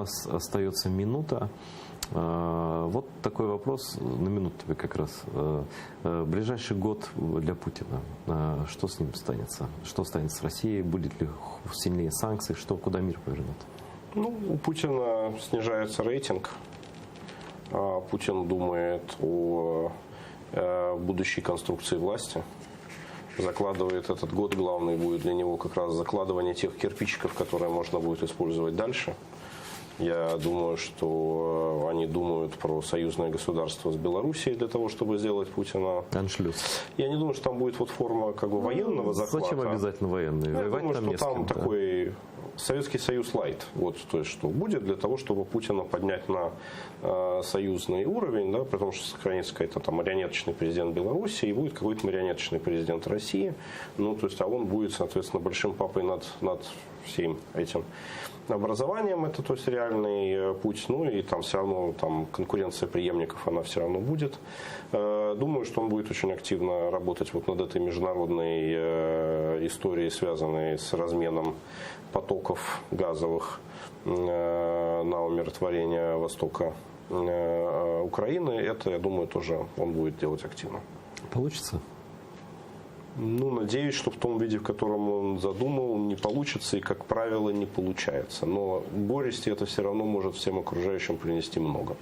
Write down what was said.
нас остается минута. Вот такой вопрос, на минуту тебе как раз. Ближайший год для Путина. Что с ним станется? Что станет с Россией? Будет ли сильнее санкции? Что, куда мир повернет? Ну, у Путина снижается рейтинг. Путин думает о будущей конструкции власти. Закладывает этот год, главный будет для него как раз закладывание тех кирпичиков, которые можно будет использовать дальше. Я думаю, что они думают про союзное государство с Белоруссией для того, чтобы сделать Путина. Аншлюз. Я не думаю, что там будет вот форма как бы военного захвата. Зачем обязательно военный? Я думаю, там что там такой Советский Союз лайт. Вот, то есть, что будет для того, чтобы Путина поднять на союзный уровень, да, потому что сохранится какой-то там марионеточный президент Беларуси и будет какой-то марионеточный президент России. Ну, то есть, а он будет, соответственно, большим папой над всем этим образованием. Это, то есть, реальный путь. Ну, и там все равно там конкуренция преемников, она все равно будет. Думаю, что он будет очень активно работать вот над этой международной историей, связанной с разменом потоков газовых на умиротворение востока Украины. Это, я думаю, тоже он будет делать активно. Получится? Ну, надеюсь, что в том виде, в котором он задумал, не получится и, как правило, не получается. Но горести это все равно может всем окружающим принести много.